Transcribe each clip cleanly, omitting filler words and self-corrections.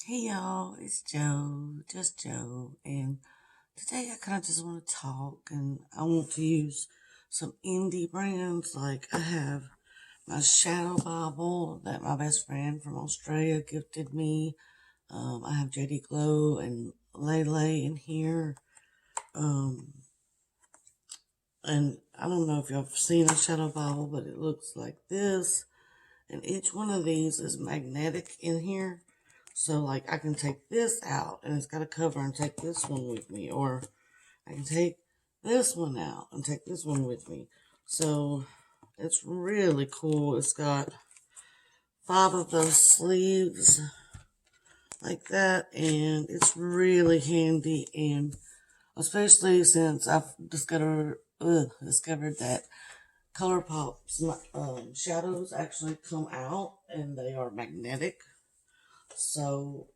Hey y'all, it's Joe, just Joe, and today I kind of just want to talk and I want to use some Indy brands. Like I have my shadow Bible that my best friend from Australia gifted me. I have JDGlow and LeLe in here. Um, and I don't know if y'all have seen a shadow Bible, but it looks like this. And each one of these is magnetic in here. So, like, I can take this out, and it's got a cover, and take this one with me. Or I can take this one out and take this one with me. So, it's really cool. It's got 5 of those sleeves like that, and it's really handy. And especially since I've discovered that ColourPop's shadows actually come out, and they are magnetic. So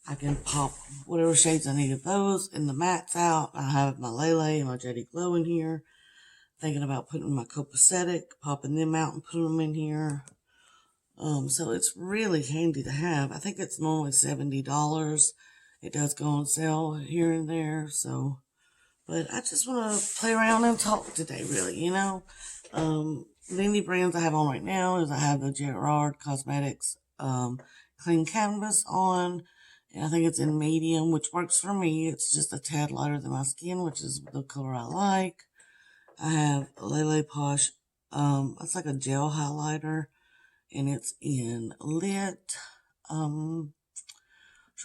I can pop whatever shades I need of those, and the mattes out. I have my LeLe and my JDGlow in here. Thinking about putting my Copacetic, popping them out and putting them in here. So it's really handy to have. I think it's normally $70. It does go on sale here and there. So, but I just want to play around and talk today, really, you know. The Indy brands I have on right now is I have the Gerard Cosmetics clean canvas on, and I think it's in medium, which works for me. It's just a tad lighter than my skin, which is the color I like. I have LeLe Posh, it's like a gel highlighter, and it's in lit. Trying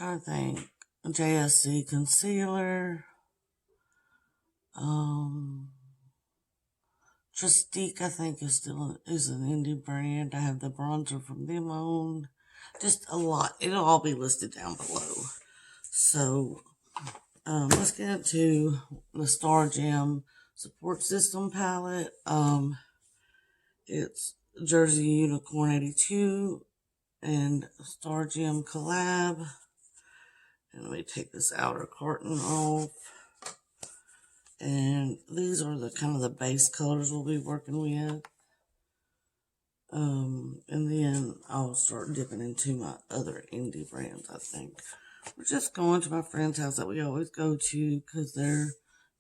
to think, JSC concealer, Trestique, I think is an Indy brand. I have the bronzer from them on. Just a lot. It'll all be listed down below. So, let's get into the Star Gem Support System palette. It's Jersey Unicorn 82 and Star Gem collab. And let me take this outer carton off. And these are the kind of the base colors we'll be working with. And then I'll start dipping into my other Indy brands, I think. We're just going to my friend's house that we always go to because they're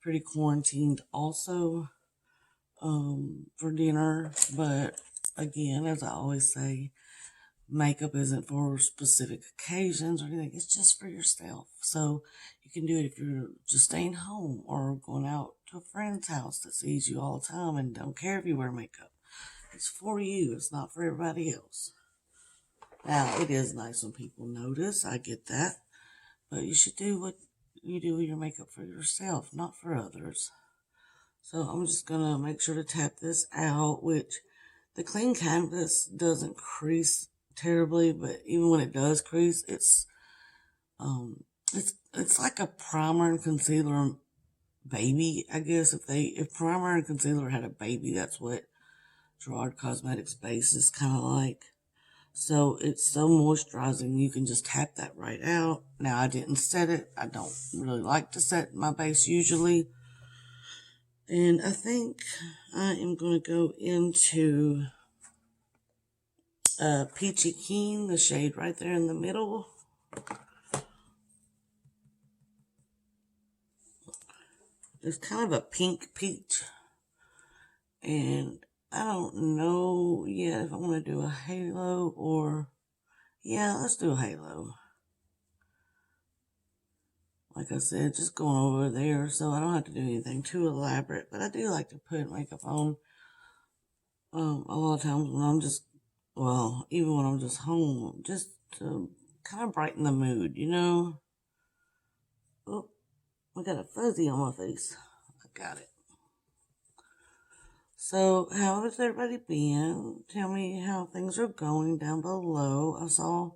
pretty quarantined also for dinner. But again, as I always say, makeup isn't for specific occasions or anything. It's just for yourself. So you can do it if you're just staying home or going out to a friend's house that sees you all the time and don't care if you wear makeup. It's for you. It's not for everybody else. Now, it is nice when people notice. I get that. But you should do what you do with your makeup for yourself, not for others. So I'm just going to make sure to tap this out, which the clean canvas doesn't crease terribly, but even when it does crease, it's like a primer and concealer baby, I guess. If primer and concealer had a baby, that's what Gerard Cosmetics base is kind of like. So it's so moisturizing, you can just tap that right out. Now, I didn't set it. I don't really like to set my base usually. And I think I am going to go into Peachy Keen, the shade right there in the middle. It's kind of a pink peach. And I don't know yet if I want to do a halo or... Yeah, let's do a halo. Like I said, just going over there, so I don't have to do anything too elaborate. But I do like to put makeup on a lot of times when I'm just, well, even when I'm just home, just to kind of brighten the mood, you know? Oh, I got a fuzzy on my face. I got it. So, how has everybody been? Tell me how things are going down below. I saw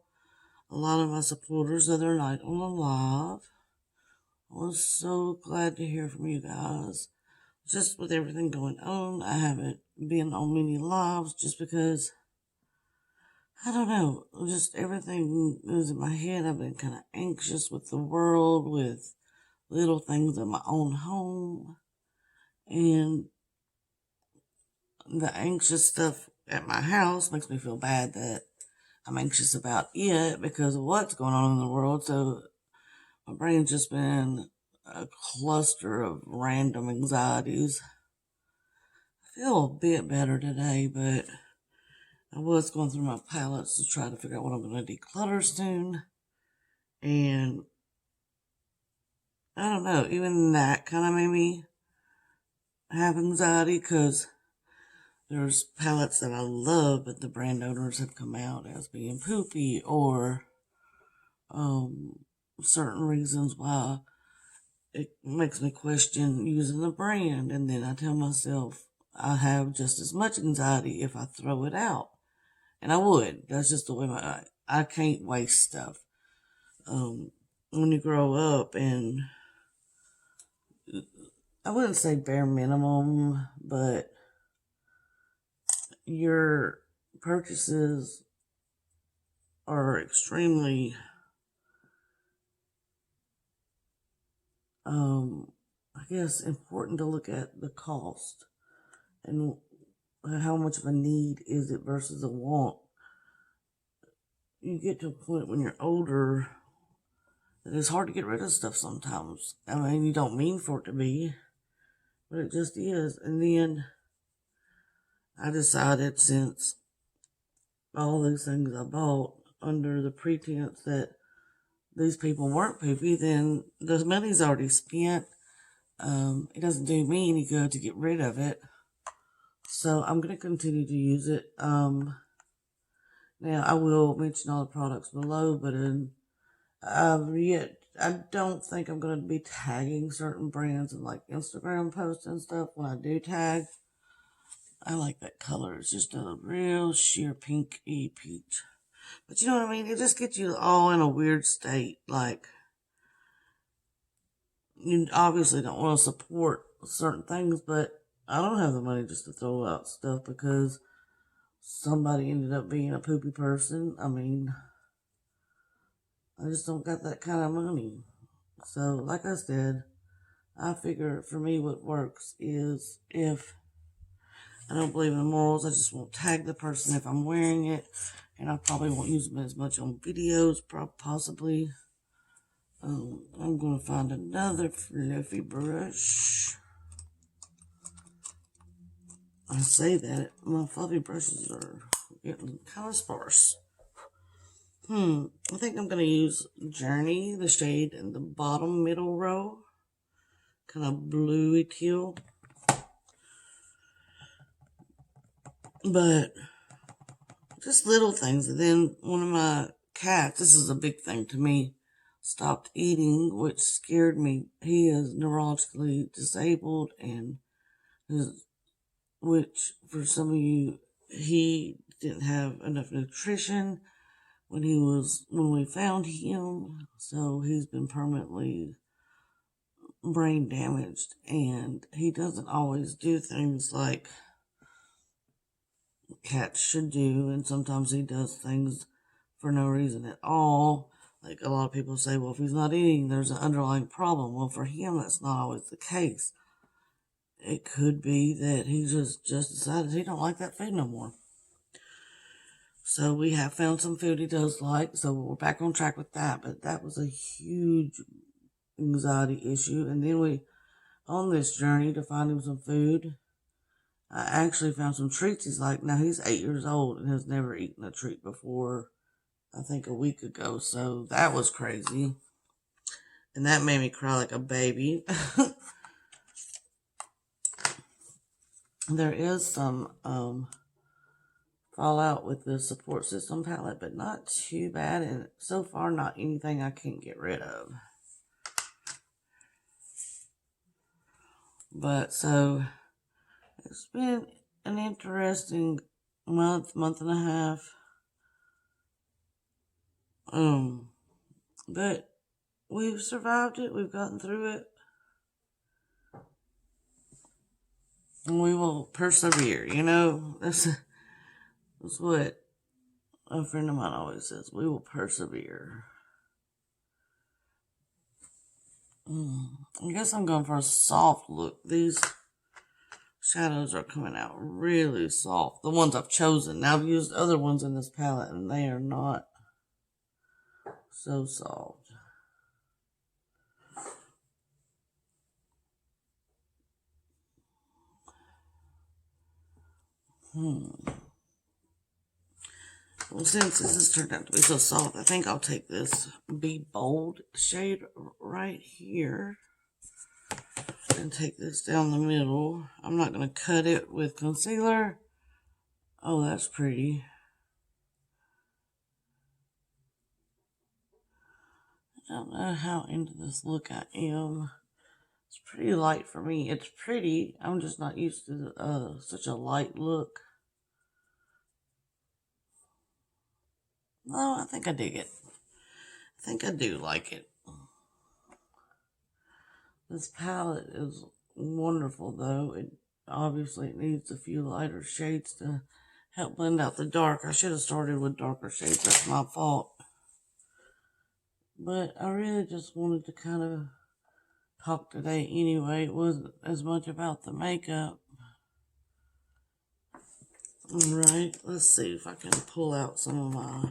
a lot of my supporters the other night on the live. I was so glad to hear from you guys. Just with everything going on, I haven't been on many lives just because, I don't know, just everything is in my head. I've been kind of anxious with the world, with little things in my own home. And the anxious stuff at my house makes me feel bad that I'm anxious about it because of what's going on in the world. So my brain's just been a cluster of random anxieties. I feel a bit better today, but I was going through my palettes to try to figure out what I'm going to declutter soon. And I don't know, even that kind of made me have anxiety because there's palettes that I love, but the brand owners have come out as being poopy or certain reasons why it makes me question using the brand. And then I tell myself I have just as much anxiety if I throw it out. And I would. That's just the way I can't waste stuff. When you grow up and I wouldn't say bare minimum, but your purchases are extremely I guess important to look at the cost and how much of a need is it versus a want. You get to a point when you're older that it's hard to get rid of stuff sometimes. I mean, you don't mean for it to be, but it just is. And then I decided, since all these things I bought under the pretense that these people weren't poopy, then the money's already spent. It doesn't do me any good to get rid of it. So I'm going to continue to use it. Now, I will mention all the products below, but I don't think I'm going to be tagging certain brands in like Instagram posts and stuff. When I do tag, I like that color. It's just a real sheer pinky peach. But you know what I mean? It just gets you all in a weird state. Like, you obviously don't want to support certain things, but I don't have the money just to throw out stuff because somebody ended up being a poopy person. I mean, I just don't got that kind of money. So, like I said, I figure for me what works is if I don't believe in the morals, I just won't tag the person if I'm wearing it. And I probably won't use them as much on videos, possibly. I'm going to find another fluffy brush. I say that, my fluffy brushes are getting kind of sparse. I think I'm going to use Journey, the shade in the bottom middle row. Kind of bluey teal. But just little things. And then one of my cats, this is a big thing to me, stopped eating, which scared me. He is neurologically disabled, and which for some of you, he didn't have enough nutrition when we found him, so he's been permanently brain damaged, and he doesn't always do things like cats should do, and sometimes he does things for no reason at all. Like a lot of people say, well, if he's not eating, there's an underlying problem. Well, for him, that's not always the case. It could be that he just decided he don't like that food no more. So we have found some food he does like, so we're back on track with that. But that was a huge anxiety issue. And then on this journey to find him some food, I actually found some treats he's like. Now, he's 8 years old and has never eaten a treat before, I think a week ago. So that was crazy. And that made me cry like a baby. There is some fallout with the support system palette, but not too bad. And so far, not anything I can't get rid of. But so it's been an interesting month and a half. But we've survived it. We've gotten through it. And we will persevere. You know, that's what a friend of mine always says. We will persevere. I guess I'm going for a soft look. These shadows are coming out really soft. The ones I've chosen. Now I've used other ones in this palette and they are not so soft. Well, since this has turned out to be so soft, I think I'll take this Be Bold shade right here and take this down the middle. I'm not going to cut it with concealer. Oh, that's pretty. I don't know how into this look I am. It's pretty light for me. It's pretty. I'm just not used to such a light look. No, I think I dig it. I think I do like it. This palette is wonderful, though. Obviously, it needs a few lighter shades to help blend out the dark. I should have started with darker shades. That's my fault. But I really just wanted to kind of talk today anyway. It wasn't as much about the makeup. Alright, let's see if I can pull out some of my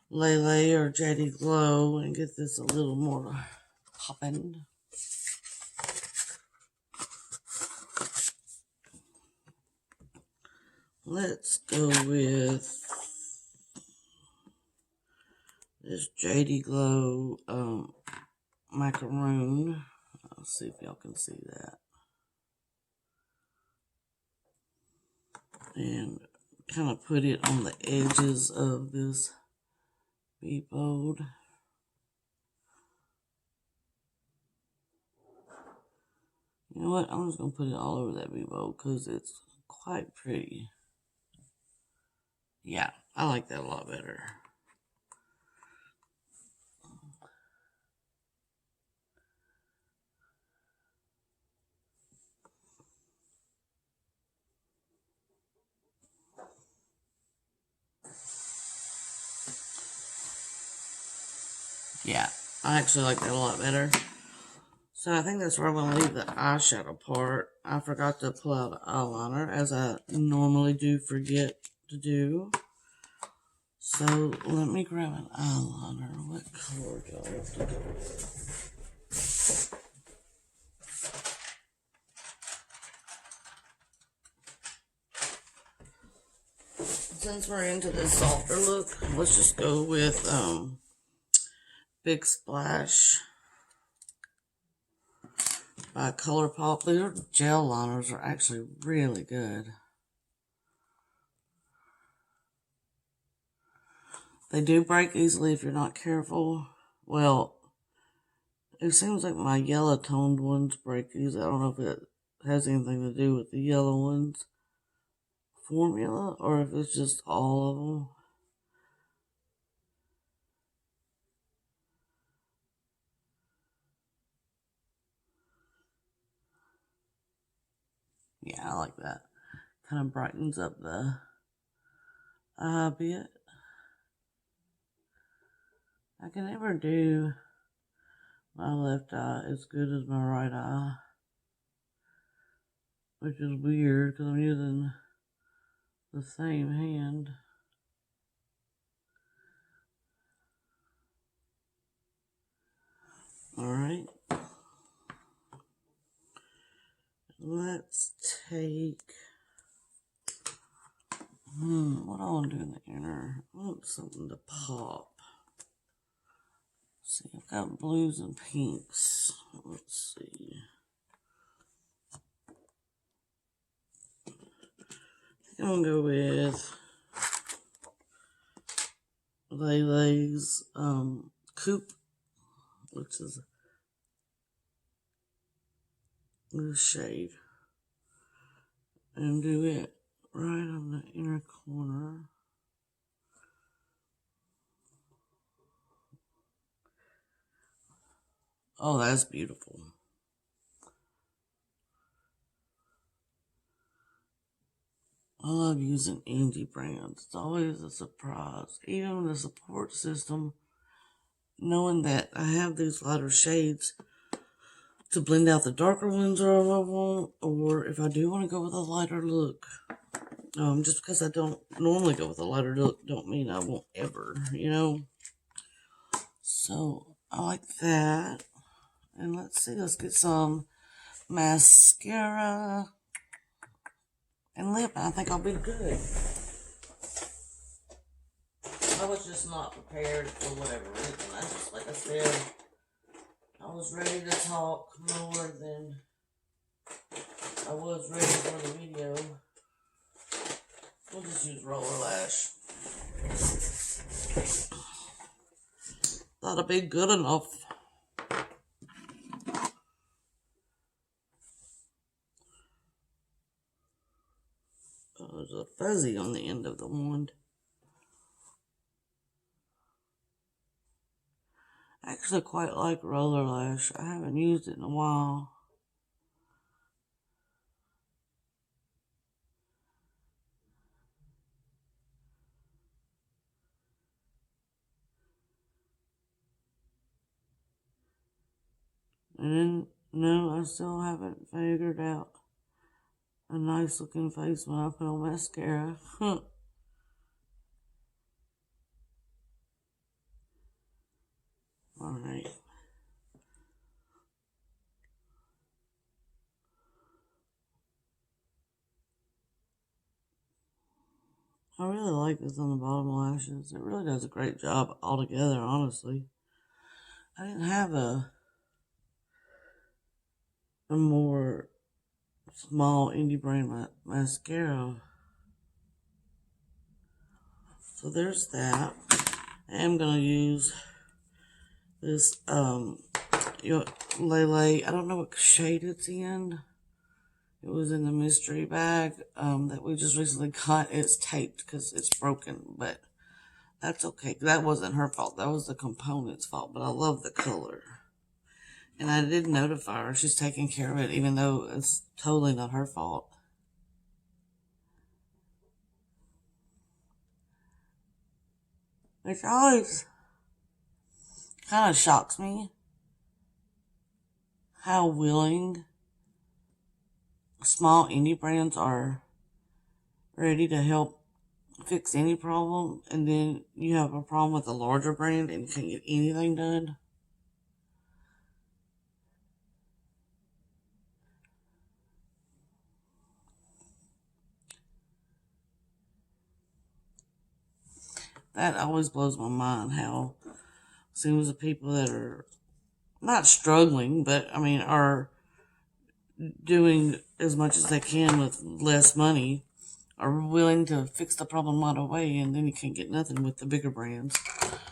LeLe or JDGlow and get this a little more poppin'. Let's go with this JDGlow Macaroon. Let's see if y'all can see that. And kind of put it on the edges of this Be Bold. You know what? I'm just going to put it all over that Be Bold because it's quite pretty. Yeah, I like that a lot better. Yeah, I actually like that a lot better. So I think that's where I'm going to leave the eyeshadow part. I forgot to pull out an eyeliner, as I normally do forget to do. So let me grab an eyeliner. What color do I want to go with? Since we're into this softer look, let's just go with Big Splash by ColourPop. Their gel liners are actually really good. They do break easily if you're not careful. Well, it seems like my yellow toned ones break easily. I don't know if it has anything to do with the yellow ones formula or if it's just all of them. Yeah, I like that. Kind of brightens up the eye a bit. I can never do my left eye as good as my right eye, which is weird because I'm using the same hand. Alright. Let's take, what do I want to do in the inner? I want something to pop. Let's see, I've got blues and pinks. Let's see. I'm going to go with LeLe's Coop, which is this shade, and do it right on the inner corner. Oh, that's beautiful. I love using Indy Brands. It's always a surprise. Even the support system, knowing that I have these lighter shades, to blend out the darker ones or if I want, or if I do want to go with a lighter look. Just because I don't normally go with a lighter look don't mean I won't ever, you know. So I like that. And let's see, let's get some mascara and lip. I think I'll be good. I was just not prepared for whatever reason. I just, like I said, I was ready to talk more than I was ready for the video. We'll just use roller lash. That'll be good enough. There's a fuzzy on the end of the wand. I actually quite like roller lash. I haven't used it in a while. And then, no, I still haven't figured out a nice looking face when I put on mascara. Alright. I really like this on the bottom lashes. It really does a great job altogether, honestly. I didn't have a more small indie brand mascara. So there's that. I am going to use this LeLe. I don't know what shade it's in. It was in the mystery bag that we just recently got. It's taped because it's broken, but that's okay. That wasn't her fault. That was the component's fault, but I love the color. And I did notify her. She's taking care of it, even though it's totally not her fault. Which always kind of shocks me how willing small indie brands are ready to help fix any problem, and then you have a problem with a larger brand and you can't get anything done. That always blows my mind, how seems the people that are not struggling, but I mean are doing as much as they can with less money are willing to fix the problem right away, and then you can't get nothing with the bigger brands.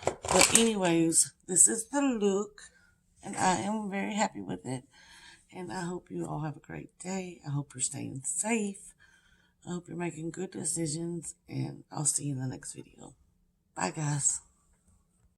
But anyways, this is the look, and I am very happy with it. And I hope you all have a great day. I hope you're staying safe. I hope you're making good decisions, and I'll see you in the next video. Bye, guys.